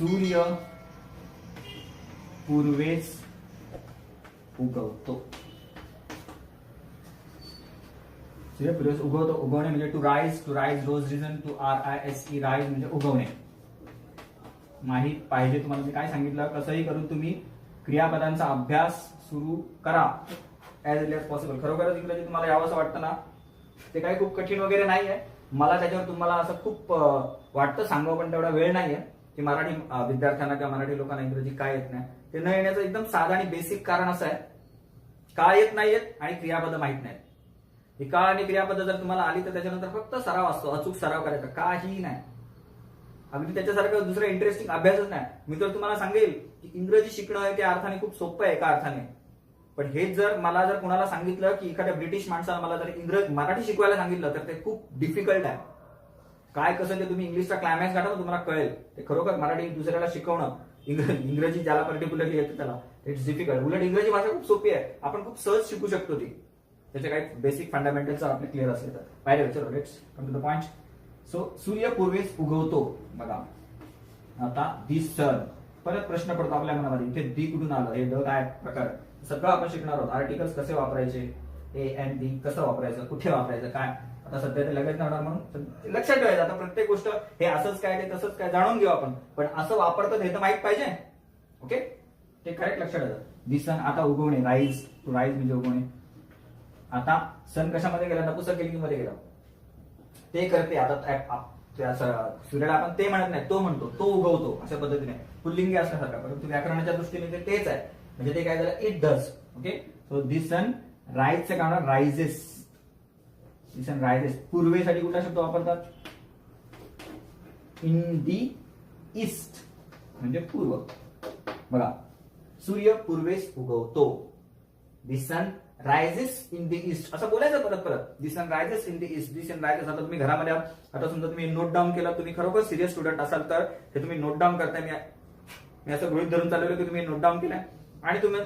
सूर्य पूर्वेस उगवतो. सूर्य पूर्वेस उगवतो. उगवणे म्हणजे to rise rose risen to RISE rise म्हणजे उगवणे. माहित पाहिजे तुम्हाला मी काय सांगितलं, कसंही करून तुम्ही क्रियापदांचा अभ्यास सुरू करा ऍज अर्ली एज पॉसिबल. खरोखरच इंग्रजी तुम्हाला यावंसं वाटतं ना, ते काही खूप कठीण वगैरे नाही आहे. मला त्याच्यावर तुम्हाला असं खूप वाटतं सांगावं, पण तेवढा वेळ नाहीये की मराठी विद्यार्थ्यांना किंवा मराठी लोकांना इंग्रजी काय येत नाही. ते न येण्याचं एकदम साधं आणि बेसिक कारण असं आहे, काळ येत नाहीयेत आणि क्रियापद माहित नाहीत. ही काळ आणि क्रियापद जर तुम्हाला आली तर त्याच्यानंतर फक्त सराव असतो, अचूक सराव करायचा, काही नाही. अगदी त्याच्यासारखं दुसरं इंटरेस्टिंग अभ्यासच नाही. मी तर तुम्हाला सांगेल की इंग्रजी शिकणं आहे त्या अर्थाने खूप सोपं आहे एका अर्थाने. पण हेच जर मला कुणाला सांगितलं की एखाद्या ब्रिटिश माणसाला मला जर मराठी शिकवायला सांगितलं तर ते खूप डिफिकल्ट आहे. काय कसं ते तुम्ही इंग्लिशचा क्लायमॅक्स गाठा तुम्हाला कळेल. ते खरोखर मराठी दुसऱ्याला शिकवणं, इंग्रजी ज्याला पर्टिक्युलरली येतं त्याला इट्स डिफिकल्ट. उलट इंग्रजी भाषा खूप सोपी आहे, आपण खूप सहज शिकू शकतो ती, त्याचे काही बेसिक फंडामेंटल्स आपले क्लिअर असले तर. पाहिजे चलो let's come to the point. So सूर्य पूर्वेस उगवतो. बघा आता दिस सन, परत प्रश्न पडतो आपल्या मनामध्ये, इथे दी कुठून आलं, हे द काय प्रकार, सगळं आपण शिकणार आहोत. आर्टिकल्स कसे वापरायचे, ए एंड दी कसं वापरायचं, कुठे वापरायचं, काय. आता सध्या ते लगेच होणार म्हणून लक्षात ठेवायचं. आता प्रत्येक गोष्ट हे असंच काय ते तसंच काय जाणून घेऊ आपण, पण असं वापरतात हे तर माहित पाहिजे. ओके, ते करेक्ट लक्षात येतं. दिस सन, आता उगवणे, राईज, टू राईज म्हणजे उगवणे. आता सन कशामध्ये गेला, नपुसकलिंगमध्ये गेला, ते करते. आता सूर्याला आपण ते म्हणत नाही, तो म्हणतो, तो उगवतो अशा पद्धतीने पुल्लिंगी असल्यासारखा, परंतु व्याकरणाच्या दृष्टीने ते तेच आहे. म्हणजे ते काय झालं, it does. Okay, so this sun राईजचं काय रायझेस. दिस सन रायझेस. पूर्वेसाठी कुठला शब्द वापरतात, इन दी ईस्ट म्हणजे पूर्व. बघा, सूर्य पूर्वेस उगवतो. This sun rises in the east असं बोलायचं परत परत. This sun rises in the east, this sun rises. आता तुम्ही घरामध्ये आता समजा तुम्ही नोट डाऊन केला, तुम्ही खरोखर सिरियस स्टुडंट असाल तर हे तुम्ही नोट डाऊन करताय. मी असं गृहीत धरून चालवलं की तुम्ही नोट डाऊन केलाय आणि तुम्ही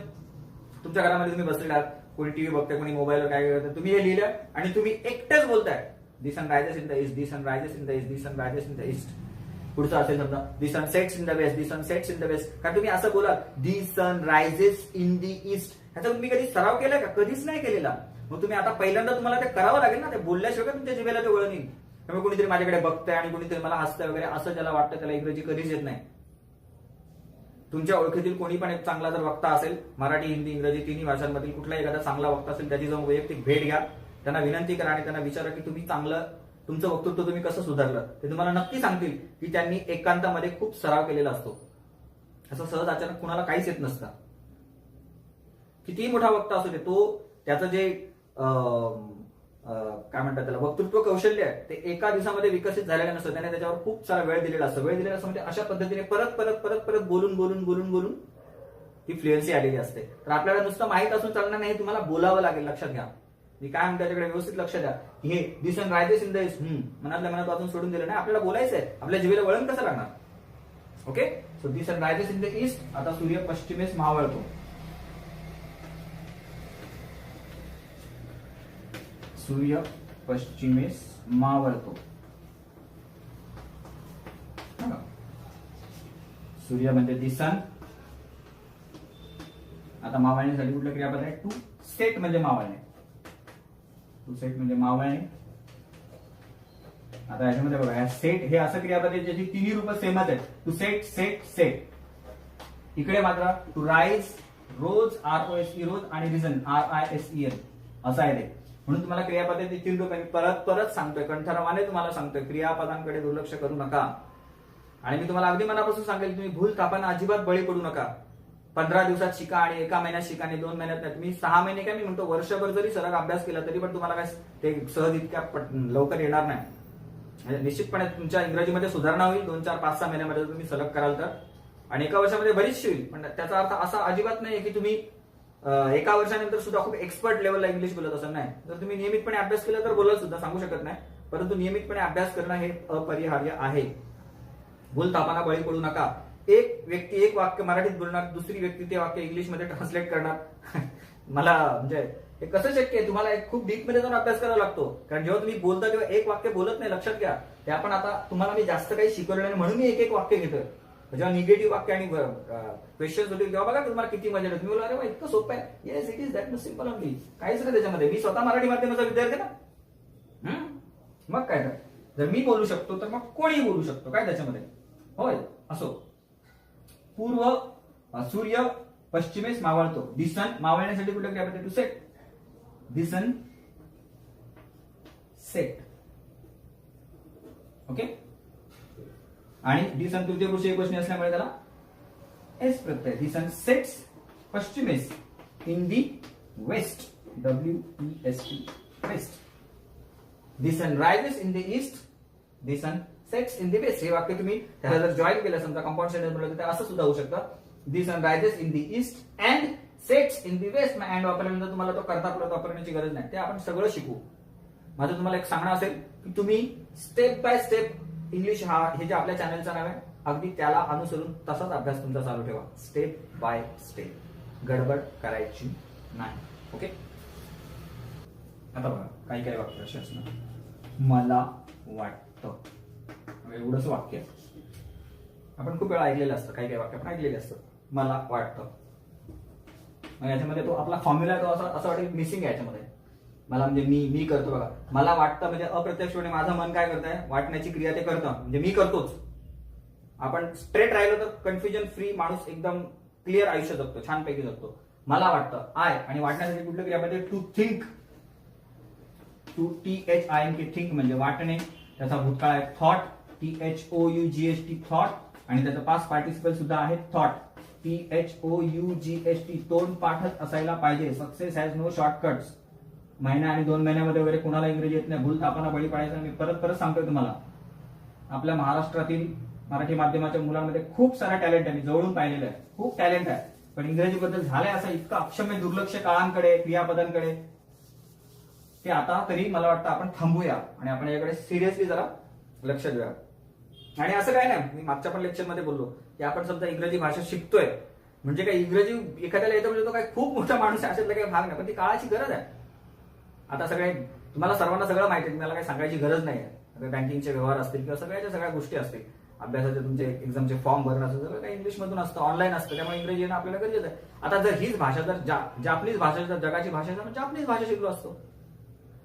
तुमच्या घरामध्ये तुम्ही बसलेला आहात, कोणी टीव्ही बघताय, कोणी मोबाईलवर काय करताय, तुम्ही हे लिहिलं आणि तुम्ही एकटेच बोलताय, this sun rises in the east, this sun rises in the east, this sun rises in the east. पुढचं असेल समजा this sun sets in the west, this sun sets in the west. कारण तुम्ही असं बोला this sun rises in the east, ह्याचा तुम्ही कधी सराव केलाय का, कधीच नाही केलेला. मग तुम्ही आता पहिल्यांदा तुम्हाला ते करावं लागेल ना, ते बोलल्याशिवाय तुमच्या जिभेला ते वळण येईल. त्यामुळे कोणीतरी माझ्याकडे बघतंय आणि कोणीतरी मला हसतंय वगैरे असं ज्याला वाटतं त्याला इंग्रजी कधीच येत नाही. तुमच्या ओळखीतील कोणी पण एक चांगला जर वक्ता असेल, मराठी हिंदी इंग्रजी तिन्ही भाषांमधील कुठला एखादा चांगला वक्ता असेल, त्याची जाऊन वैयक्तिक भेट घ्या, त्यांना विनंती करा आणि त्यांना विचारा की तुम्ही तुमचं वक्तृत्व तुम्ही कसं सुधारलं. ते तुम्हाला नक्की सांगतील की त्यांनी एकांतामध्ये खूप सराव केलेला असतो. असं सहज अचानक कुणाला काहीच येत नसतं. कितीही मोठा वक्ता असू दे, तो त्याचं जे काय म्हणतात त्याला वक्तृत्व कौशल्य आहे ते एका दिवसामध्ये विकसित झालेलं नसतं. त्याने त्याच्यावर खूप सारा वेळ दिलेला असतो. वेळ दिलेला असतो म्हणजे अशा पद्धतीने परत परत परत परत बोलून बोलून बोलून बोलून ती फ्लुएन्सी आलेली असते. तर आपल्याला नुसतं माहित असून चालणार नाही, तुम्हाला बोलावं लागेल. लक्षात घ्या, मी काय म्हणतो त्याच्याकडे व्यवस्थित लक्ष द्या. हे this sun rises in the east मनातल्या मनात वाचून सोडून दिलं नाही, आपल्याला बोलायचंय. आपल्या जिभेला वळण कसं लागणार. Okay, so this sun rises in the east. आता सूर्य पश्चिमेस मावळतो. सूर्य पश्चिमेस मावळतो. सूर्य म्हणजे दिस सन. आता मावळण्यासाठी कुठलं क्रियापद आहे, टू सेट म्हणजे मावळणे. टू सेट म्हणजे मावळणे. आता याच्यामध्ये बघा, सेट हे असं क्रियापद आहे ज्याची तिन्ही रूप सेमच आहेत. To set, set, set. इकडे मात्र to rise, rose, ROSE rose, आणि रिझन RISEN असं आहे ते. म्हणून तुम्हाला क्रियापदाचे तीन रूप मी परत परत सांगतोय, कंठरावाने तुम्हाला सांगतोय, क्रियापदांकडे दुर्लक्ष करू नका. आणि मी तुम्हाला अगदी मनापासून सांगेल, तुम्ही भूल थापांना अजिबात बळी पडू नका. 15 दिवसात शिका आणि एका महिन्यात शिका आणि 2 महिन्यात नाही. तुम्ही 6 महिने काय, मी म्हणतो वर्षभर जरी सलग अभ्यास केला तरी पण तुम्हाला काय ते सहज इतक्या लवकर येणार नाही. म्हणजे निश्चितपणे तुमच्या इंग्रजीमध्ये सुधारणा होईल 2, 4, 5, 6 महिन्यामध्ये तुम्ही सलग कराल तर. आणि एका वर्षामध्ये बरीचशी होईल. पण त्याचा अर्थ असा अजिबात नाही की तुम्ही एका वर्षानंतर सुद्धा खूप एक्सपर्ट लेवलला इंग्लिश बोलत असं नाही. जर तुम्ही नियमितपणे अभ्यास केला तर बोलत सुद्धा सांगू शकत नाही, परंतु नियमितपणे अभ्यास करणं हे अपरिहार्य आहे. भूल थापांना बळी पडू नका. एक व्यक्ती एक वाक्य मराठीत बोलणार, दुसरी व्यक्ती ते वाक्य इंग्लिशमध्ये ट्रान्सलेट करणार. मला म्हणजे हे कसं शक्य आहे. तुम्हाला एक खूप डीप मध्ये जाऊन अभ्यास करावा लागतो. कारण जेव्हा तुम्ही बोलता तेव्हा एक वाक्य बोलत नाही, लक्षात घ्या. ते आपण आता तुम्हाला मी जास्त काही शिकवलं नाही म्हणून मी एक एक वाक्य घेतोय. जेव्हा निगेटिव्ह वाक्य आणि क्वेश्चन होते तेव्हा बघा तुम्हाला किती मजा येते. तुम्ही बोला अरे इतकं सोपं आहे. Yes it is that much simple only. काहीच नाही त्याच्यामध्ये. मी स्वतः मराठी माध्यमाचा विद्यार्थी ना. मग काय तर जर मी बोलू शकतो तर मग कोणीही बोलू शकतो. काय त्याच्यामध्ये होय. असो. पूर्व सूर्य पश्चिमेस मावळतो. दिसन मावळण्यासाठी कुठे क्रियापद टू सेट. दिसन सेट. ओके. आणि दिसन तृतीय पुरुष एकवचनी असल्यामुळे त्याला एस प्रत्यय. दिसन सेट्स पश्चिमेस in the west. WEST west. The sun rises in the east, the sun sets in the west. हे वाक्य तुम्ही त्याला जर जॉईन केलं समजा कंपाऊंड सेंटेन्स म्हणलं तर असं सुद्धा होऊ शकतं. The sun rises in the east and sets in the west. मग अँड वापरल्यानंतर तुम्हाला तो करता परत वापरण्याची गरज नाही. ते आपण सगळं शिकू. माझं तुम्हाला एक सांगणं असेल की तुम्ही स्टेप बाय स्टेप इंग्लिश हे जे आपल्या चॅनलचं नाव आहे अगदी त्याला अनुसरून तसाच अभ्यास तुमचा चालू ठेवा. Step by step. गडबड करायची नाही. ओके. आता बघा काही काही वाक्य असे असणार. मला वाटतं. एवढंच वाक्य आपण खूप वेळा ऐकलेलं असतं. काही काही वाक्य आपण ऐकलेले असतं. मला वाटतं. याच्यामध्ये तो आपला फॉर्म्युला तो असं वाटेल मिसिंग आहे याच्यामध्ये. मला म्हणजे मी करतो बघा. मला वाटतं म्हणजे अप्रत्यक्षपणे माझं मन काय करत आहे वाटण्याची क्रिया ते करतं. म्हणजे मी करतोच. आपण स्ट्रेट राहिलो तर कन्फ्युजन फ्री माणूस एकदम क्लिअर आयुष्य जगतो. छानपैकी जगतो. मला वाटतं आय. आणि वाटण्यासाठी कुठलं क्रियापद to think. To THINK think म्हणजे वाटणे. त्याचा भूतकाळ आहे थॉट. THOUGHT thought. आणि त्याचा पास्ट पार्टिसिपल सुद्धा आहे थॉट. THOUGHT. तोंड पाठच असायला पाहिजे. Success has no shortcuts. महिना आणि 2 महिन्यामध्ये वगैरे कोणाला इंग्रजी येत नाही. भूल तापांना बळी पडायचं. मी परत सांगतोय तुम्हाला आपल्या महाराष्ट्रातील मराठी माध्यमाच्या मुलांमध्ये खूप सारा टॅलेंट आहे. मी जवळून पाहिलेलं आहे. खूप टॅलेंट आहे. पण इंग्रजीबद्दल झालंय असं इतकं अक्षम्य दुर्लक्ष काळांकडे क्रियापदांकडे ते आता तरी मला वाटतं आपण थांबूया आणि आपण याकडे सिरियसली जरा लक्ष देऊया. आणि असं काय नाही. मी मागच्या पण लेक्चर मध्ये बोललो की आपण समजा इंग्रजी भाषा शिकतोय म्हणजे काय इंग्रजी एखाद्याला येतं म्हणजे तो काय खूप मोठा माणूस आहे अशातला काही भाग नाही. पण ती काळाची गरज आहे. आता सगळे तुम्हाला सर्वांना सगळं माहिती आहे. तुम्हाला काही सांगायची गरज नाही आहे. बँकिंगचे व्यवहार असतील किंवा सगळ्या गोष्टी असतील. अभ्यासाचे तुमचे एक्झामचे फॉर्म भरणं असं सगळं काही इंग्लिश मधून असतं. ऑनलाईन असतं. त्यामुळे इंग्रजी येणं आपल्याला गरजेचं आहे. आता जर हीच भाषा जर जापनीज भाषा जर जगाची भाषा तर जापनीज भाषा शिकलो असतो.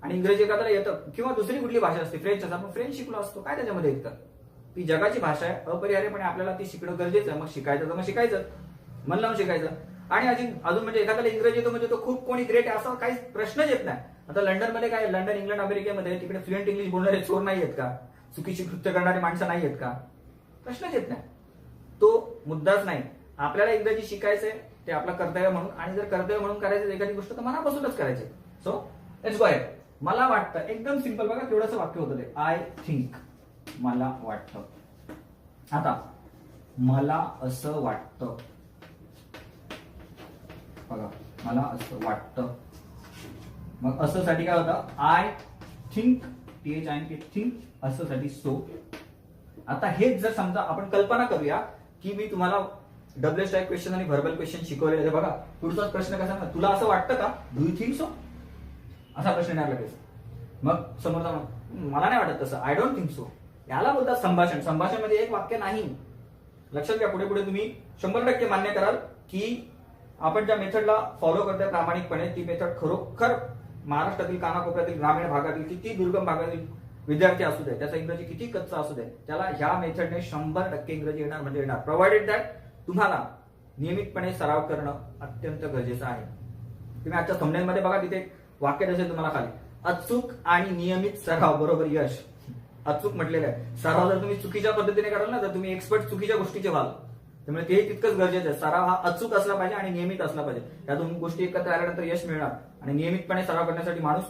आणि इंग्रजी एखाद्याला येतं किंवा दुसरी कुठली भाषा असते फ्रेंच असं आपण फ्रेंच शिकलो असतो. काय त्याच्यामध्ये येतं. ती जगाची भाषा आहे. अपरिहार्यपणे आपल्याला ती शिकणं गरजेचं आहे. मग शिकायचं तर मग शिकायचं. मन लावून शिकायचं. आणि अजून म्हणजे एखाद्याला इंग्रजी येतो म्हणजे तो खूप कोणी ग्रेट आहे असा काही प्रश्नच येत नाही. आता लंडनमध्ये काय लंडन इंग्लंड अमेरिकेमध्ये तिकडे फ्लुएंट इंग्लिश बोलणारे चोर नाही आहेत का. चुकीची कृत्य करणारी माणसं नाही आहेत का. प्रश्नच येत नाही. तो मुद्दाच नाही. आपल्याला इंग्रजी शिकायचंय ते आपलं कर्तव्य म्हणून. आणि जर कर्तव्य म्हणून करायचं एखादी गोष्ट तर मनापासूनच करायची. So let's go ahead. मला वाटतं एकदम सिंपल बघा केवढंसं वाक्य होतं ते. I think. मला वाटतं. आता मला असं वाटतं बघा. मला असं वाटतं. मग असं साठी काय होतं आय थिंक. THINK think. असं साठी सो. आता हेच जर समजा आपण कल्पना करूया की मी तुम्हाला WH टाईप क्वेश्चन आणि व्हर्बल क्वेश्चन शिकवलेले बघा. पुढचाच प्रश्न कसा ना तुला असं वाटतं का. Do you think so. असा प्रश्न येणार लगेच. मग समोरचा मला नाही वाटत तसं. I don't think so. याला बोलतात संभाषण. संभाषणामध्ये एक वाक्य नाही. लक्षात घ्या. पुढे पुढे तुम्ही 100% मान्य कराल की आपण ज्या मेथडला फॉलो करतोय प्रामाणिकपणे ती मेथड खरोखर महाराष्ट्रातील कानाकोपऱ्यातील ग्रामीण भागातील किती दुर्गम भागातील विद्यार्थी असू दे त्याचा इंग्रजी किती कच्चा असू दे त्याला ह्या मेथडने 100% इंग्रजी येणार म्हणजे येणार. प्रोव्हाइडेड दॅट तुम्हाला नियमितपणे सराव करणं अत्यंत गरजेचं आहे. तुम्ही आजच्या थंबनेलमध्ये बघा तिथे वाक्य दिसेल तुम्हाला खाली. अचूक आणि नियमित सराव बरोबर यश. अचूक म्हटलेलं आहे. सराव जर तुम्ही चुकीच्या पद्धतीने कराल ना तर तुम्ही एक्सपर्ट चुकीच्या गोष्टीचे व्हाल. त्यामुळे ते तितकंच गरजेचं आहे. सराव हा अचूक असला पाहिजे आणि नियमित असला पाहिजे. या दोन गोष्टी एकत्र आल्यानंतर यश मिळणार. आणि नियमितपणे सराव करण्यासाठी माणूस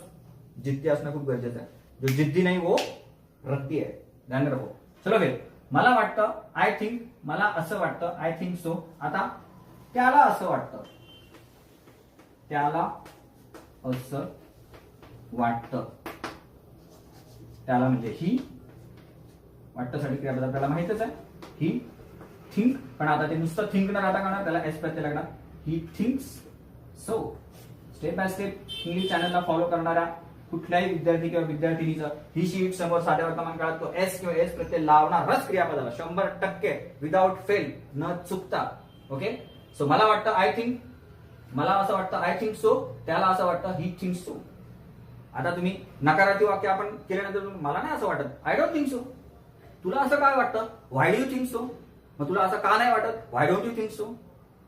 जिद्दी असणं खूप गरजेचं आहे. जो जिद्दी नाही वो रत्ती आहे. ध्यान रखो. चलो फिर. मला वाटतं आय थिंक. मला असं वाटतं आय थिंक सो. आता त्याला असं वाटतं. त्याला असं वाटतं. त्याला म्हणजे ही. वाटतं क्रियापद आपल्याला माहितच आहे. ही थिंक. पण आता ते नुसतं थिंक न राहता करणार त्याला एस प्रत्यय लागणार. He thinks so. Step by step English चॅनलला फॉलो करणाऱ्या कुठल्याही विद्यार्थी किंवा विद्यार्थिनीचं ही शीट समोर साध्या वर्तमान काळात तो एस किंवा एस प्रत्यय लावणारच क्रियापदाला 100% विदाउट फेल, न चुकता. ओके, सो मला वाटतं आय थिंक, मला असं वाटतं आय थिंक सो, त्याला असं वाटतं ही थिंक सो. आता तुम्ही नकारार्थी वाक्य आपण केल्यानंतर मला नाही असं वाटत, आय डोंट थिंक सो. तुला असं काय वाटतं, व्हाय डू यू थिंक सो. मग तुला असं का नाही वाटत, व्हाय डोंट यू थिंक सो.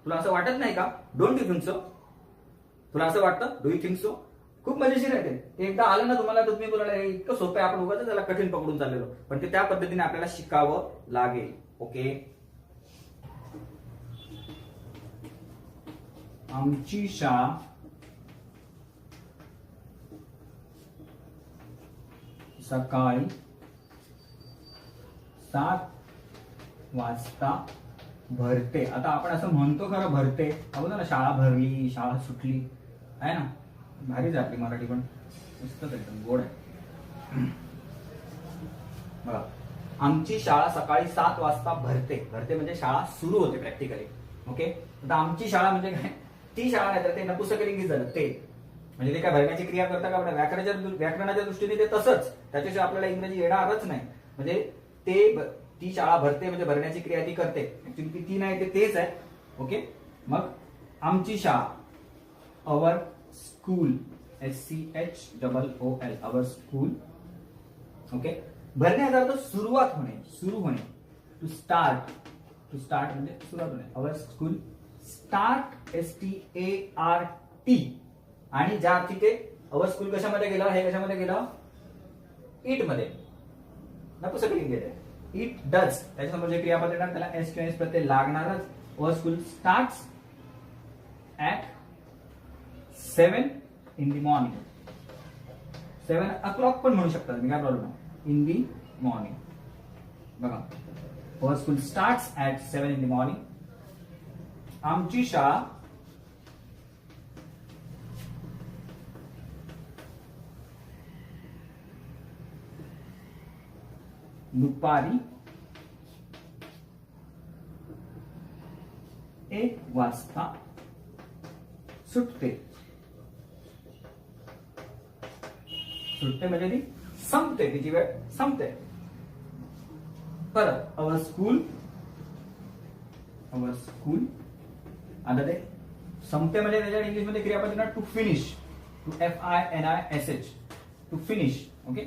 तुला असं वाटत नाही का, डोंट यू थिंक सो. तुला असं वाटतं, डू यू थिंक सो. खूप मजेशीर आहे ते. एकदा आलं ना तुम्हाला, तुम्ही बोलायला इतकं सोपं आहे, आपण उगाच त्याला कठीण पकडून चाललेलो, पण ते त्या पद्धतीने आपल्याला शिकावं लागेल. ओके, आमची शाळा सकाळी 7 वाजता भरते. आता आपण असं म्हणतो खरं भरते, आपण ना शाळा भरली, शाळा सुटली, आहे ना. भारीच आपली मराठी पण मस्तच एकदम गोड आहे. बघा, आमची शाळा सकाळी 7 वाजता भरते. भरते म्हणजे शाळा सुरू होते प्रॅक्टिकली. ओके, आता आमची शाळा म्हणजे काय, ती शाळा नाही तर ते नपुसकलिंगी झालं ते. म्हणजे ते काय भरण्याची क्रिया करता का, व्याकरणाच्या दृष्टीने ते तसंच, त्याच्याशिवाय आपल्याला इंग्रजी येणारच नाही. म्हणजे ते ती शाळा भरते म्हणजे भरण्याची क्रिया ती करते. ऍक्च्युली ती नाही, ते तेच आहे. ओके, मग आमची शाळा, our school, SCHOOL, our school. Okay, भरणे याचा अर्थ सुरुवात होणे, सुरू होणे. टू स्टार्ट, टू स्टार्ट म्हणजे सुरुवात होणे. Our school start, START. आणि ज्या अर्थी ते अवर स्कूल कशामध्ये गेलं, हे कशामध्ये गेलं, इट मध्ये, नपुसकलिंगी आहे. इट डज, त्याच्यासमोर जे क्रियापद येणार त्याला एस किंवा एस प्रत्यय लागणारच. Our school starts at 7 in the morning. 7 o'clock पण म्हणू शकतात, मी काय प्रॉब्लेम नाही. In the morning. बघा, our school starts at 7 in the morning. आमची शाळा दुपारी 1 वाजता सुटते. सुटते म्हणजे ती संपते, तिची वेळ संपते. परत अवर स्कूल, अवर स्कूल. आता ते संपते म्हणजे त्याच्या इंग्लिशमध्ये क्रियापद येणार to finish, to FINISH, to finish. Okay,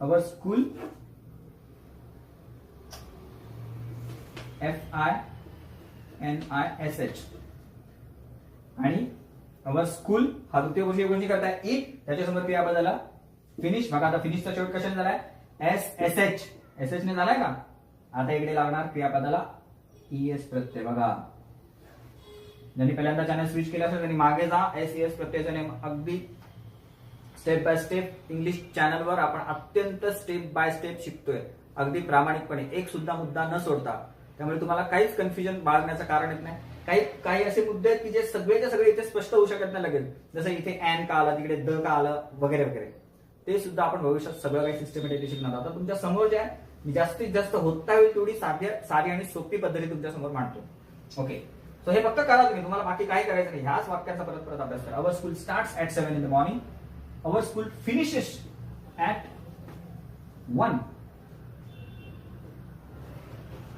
our school FINISH. आणि अवर स्कूल हा द्वितीय पुरुष गोष्टी करताय इट, त्याच्यासमोर क्रियापद झाला फिनिश. बघा, आता फिनिशचा शेवट कशाने झालाय, SH ने झालाय का. आता इकडे लागणार क्रियापदाला ES प्रत्यय. बघा, ज्यांनी पहिल्यांदा चॅनल स्विच केला असेल त्यांनी मागे जा. SES प्रत्ययाचा नेम अगदी स्टेप बाय स्टेप इंग्लिश चॅनलवर आपण अत्यंत स्टेप बाय स्टेप शिकतोय, अगदी प्रामाणिकपणे, एक सुद्धा मुद्दा न सोडता. त्यामुळे तुम्हाला काहीच कन्फ्युजन बाळगण्याचं कारण येत नाही. काही असे मुद्दे आहेत की जे सगळेच्या सगळे इथे स्पष्ट होऊ शकत नाही लगेच, जसं इथे एन का आला, तिकडे द का आलं, वगैरे वगैरे. ते सुद्धा आपण भविष्यात सगळं काही सिस्टमॅटिकली शिकणार. आता तुमच्या समोर जे आहे, मी जास्तीत जास्त होता होईल तेवढी साधी आणि सोपी पद्धती तुमच्या समोर मांडतो. ओके, सो हे फक्त करा तुम्ही, तुम्हाला बाकी काही करायचं नाही. ह्याच वाक्याचा परत परत अभ्यास करा. Our school starts at 7 in the morning. Our school finishes at 1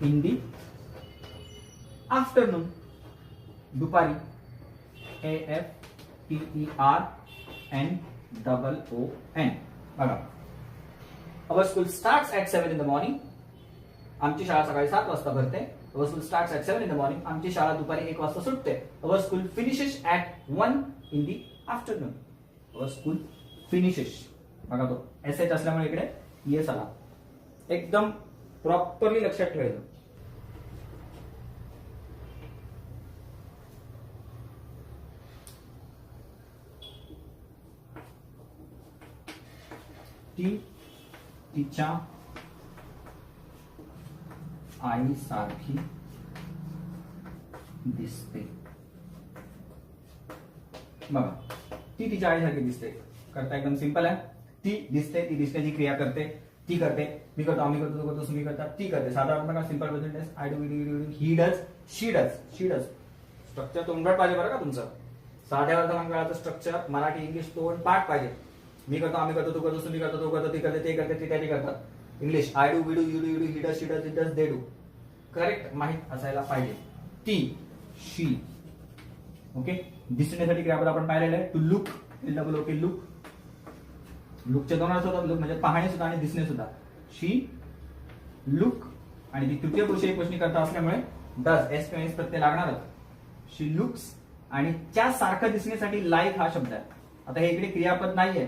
in the afternoon. दुपारी, AFTERNOON. बघा, our school starts at 7 in the morning. आमची शाळा सकाळी 7 वाजता भरते. Our school starts at 7 in the morning. आमची शाळा दुपारी 1 वाजता सुटते. Our school finishes at 1 in the afternoon. Our school finishes. बघा, तो SH असल्यामुळे इकडे ES आला. एकदम प्रॉपरली लक्षात ठेवायचं. ती तिच्या आईसारखी दिसते. बघा, ती तिच्या आईसारखी दिसते करता एकदम सिंपल आहे. ती दिसते, ती दिसण्याची क्रिया करते, ती करते, मी करतो, आम्ही करतो, तू करतो, तुम्ही करता, ती करते. साधारण simple present tense, I do, he does, she does, she does. Structure तोंडपाठ पाहिजे बरं का तुमचं. साध्या वर्तमान काळाचं स्ट्रक्चर मराठी इंग्लिश तोंड पाठ पाहिजे. मी करतो, आम्ही करतो, तू करतो, तुम्ही करतो, तो करतो, ती करते, ते करते, ते त्याने करतात. English I do, we do, you do, you do, he does, she does, it does, they do. Correct माहित असायला पाहिजे. ती, शी. ओके. दिसण्यासाठी क्रियापद आपण पाहिलेलं आहे. To look, LOOK, look. लुकचे दोन अर्थ होतात. लुक म्हणजे पाहणे सुद्धा आणि दिसणे सुद्धा. शी लुक आणि ती तृतीय पुरुष एकवचनी करता असल्यामुळे डज, एस किंवा एस प्रत्यय लागणारच. शी लुक्स आणि त्या सारखं दिसण्यासाठी लाईक हा शब्द आहे. आता हे इकडे क्रियापद नाहीये,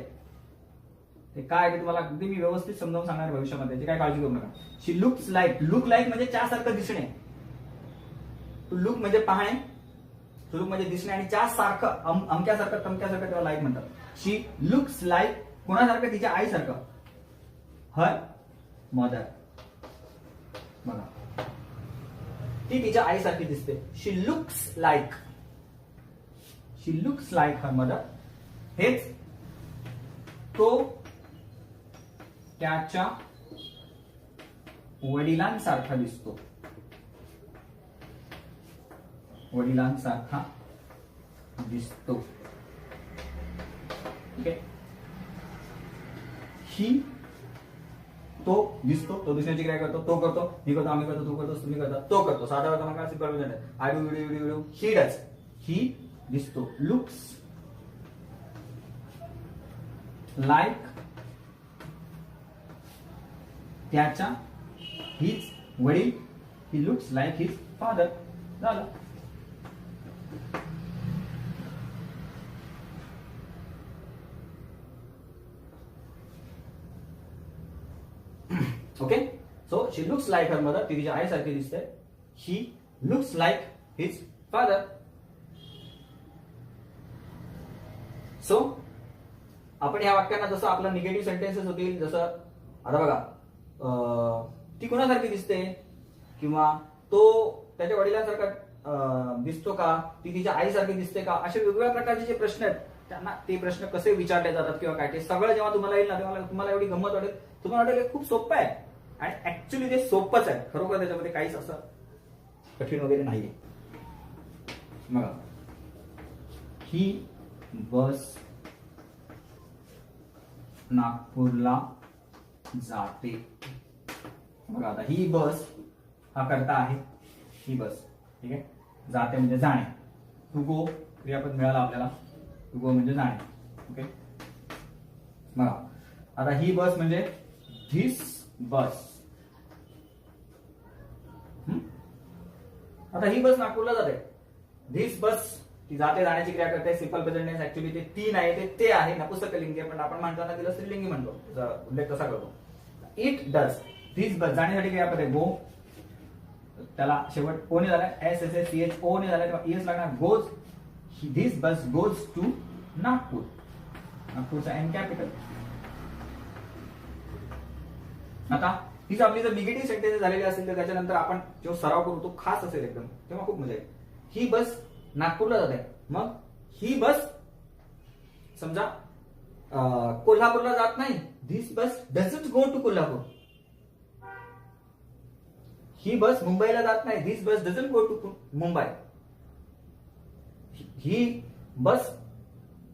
ते काय आहे तुम्हाला अगदी मी व्यवस्थित समजावून सांगणार भविष्यामध्ये, त्याची काय काळजी करू नका. शी लुक्स लाईक, लुक लाईक म्हणजे त्यासारखं दिसणे. टू लुक म्हणजे पाहणे, टू लुक म्हणजे दिसणे आणि त्यासारखं अमक्यासारखं तमक्यासारखं तेव्हा लाईक म्हणतात. शी लुक्स लाईक कोणासारखं? तिच्या आईसारखं. Her mother. बघा, ती तिच्या आईसारखी दिसते. She looks like, she looks like her mother. हेच तो त्याच्या वडिलांसारखा दिसतो. वडिलांसारखा दिसतो. ओके. ही, तो दिसतो, तो दिसण्याची क्रिया करतो, तो करतो, मी करतो, आम्ही करतो, तू करतो, तुम्ही करता, तो करतो. साधा होता मग सिंपल प्रेझेंट आहे. I do, you do, you do, he does. He दिसतो. लुक्स लाईक त्याच्या हिज वडील. He looks like his father. झालं. Okay. So she looks like her mother, ती तिच्या आईसारखी दिसते. He looks like his father. So आपण ह्या वाक्यांना जसं आपलं निगेटिव्ह सेंटेन्सेस होतील, जसं आता बघा, ती कोणासारखी दिसते किंवा तो त्याच्या वडिलांसारखा दिसतो का, ती तिच्या आईसारखी दिसते का, असे वेगवेगळ्या प्रकारचे जे प्रश्न आहेत त्यांना ते प्रश्न कसे विचारले जातात किंवा काय, ते सगळं जेव्हा तुम्हाला येईल ना तेव्हा तुम्हाला एवढी गंमत वाटेल. तुम्हाला वाटेल खूप सोपं आहे आणि ऍक्च्युली ते सोपंच आहे. खरोखर त्याच्यामध्ये काहीच असं कठीण वगैरे नाहीये. बघा, ही बस नागपूरला जाते. बघा, आता ही बस हा करता आहे. ही बस, ठीक आहे. जाते म्हणजे जाणे. टू गो क्रियापद मिळाला आपल्याला. टू गो म्हणजे जाणे. ओके. बघा, आता ही बस म्हणजे धिस बस. आता ही बस नागपूरला जाते. धिस बस, ती जाते, जाण्याची क्रिया करते. सिंपल प्रेझेंट टेन्स ऍक्च्युअली ते तीन आहे, ते आहे नपुंसकलिंगी, पण आपण म्हणताना तिला स्त्रीलिंगी म्हणतो. त्याचा उल्लेख कसा करतो. It does. धिस बस जाण्यासाठी क्रियापद आहे गो. त्याला शेवट ओ ने झालाय, SSSCH ओ ने झालाय तेव्हा ES लागणार. Goes. This bus goes to Nagpur. नागपूरचा N कॅपिटल. आता हीच आपली जर निगेटिव्ह सेंटेन्स झालेली असेल तर त्याच्यानंतर आपण जेव्हा सराव करू तो खास असेल एकदम, तेव्हा खूप मजा येईल. ही बस नागपूरला जाते. मग ही बस समजा कोल्हापूरला जात नाही. This bus doesn't go to Kolhapur. ही बस मुंबईला जात नाही. This bus doesn't go to Mumbai. ही बस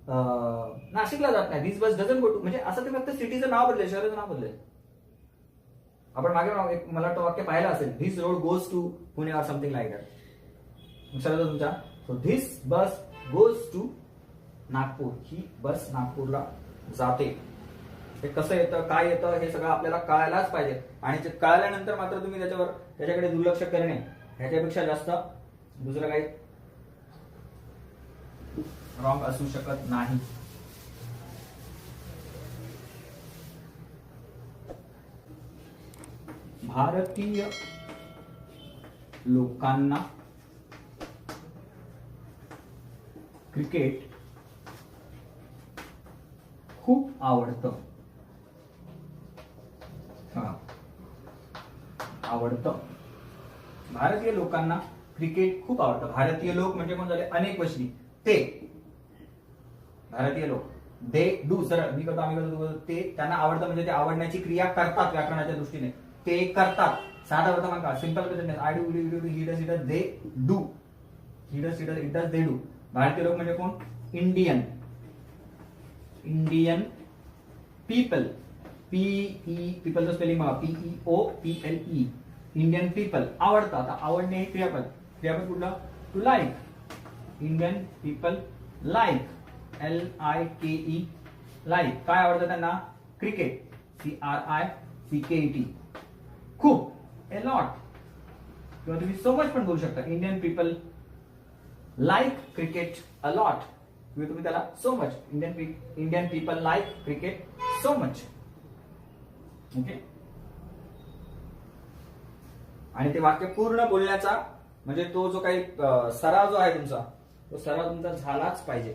नाशिकला जात नाही. This bus doesn't go to, म्हणजे असं ते फक्त सिटीचं नाव बदलेल, शहराचं नाव बदलेल. आपण मागे मला वाटतं वाक्य पाहिलं असेल, this road goes to Pune or something like that. लक्षात येतो तुमच्या. So this bus goes to Nagpur. ही बस नागपूरला जाते. हे कसं येतं, काय येतं, हे सगळं आपल्याला कळायलाच पाहिजे. आणि ते कळाल्यानंतर मात्र तुम्ही त्याच्याकडे दुर्लक्ष करणे ह्याच्यापेक्षा जास्त दुसरं काही रॉंग असू शकत नाही. भारतीय लोकांना क्रिकेट खूप आवडतं. आवडतं. भारतीय लोकांना क्रिकेट खूप आवडतं. भारतीय लोक म्हणजे कोण झाले, अनेक वचनी. ते भारतीय लोक. दे डू, सरळ मी करतो, आम्ही करतो, ते त्यांना आवडतं म्हणजे ते आवडण्याची क्रिया करतात व्याकरणाच्या दृष्टीने. ते करतात. साधा वर्तमान काळ, simple present. I do, you do, he does, it does, they do. He does, it does, it does, they do. भारतीय लोक म्हणजे कोण, इंडियन. इंडियन पीपल, पीई, पीपलचं स्पेलिंग बघा, PEOPLE, इंडियन पीपल, आवडतं. आता आवडणे हे क्रियापद, क्रियापद कुठलं? To like. Indian people like, LIKE, like. काय आवडतं त्यांना? क्रिकेट, CRICKET, खूप, ए लॉट, किंवा तुम्ही सो मच पण बोलू शकता. Indian people like cricket a lot, किंवा तुम्ही त्याला so much. Indian people like cricket so much. Okay. आणि ते वाक्य पूर्ण बोलण्याचा म्हणजे तो जो काही सराव जो आहे तुमचा, तो सराव तुमचा झालाच पाहिजे.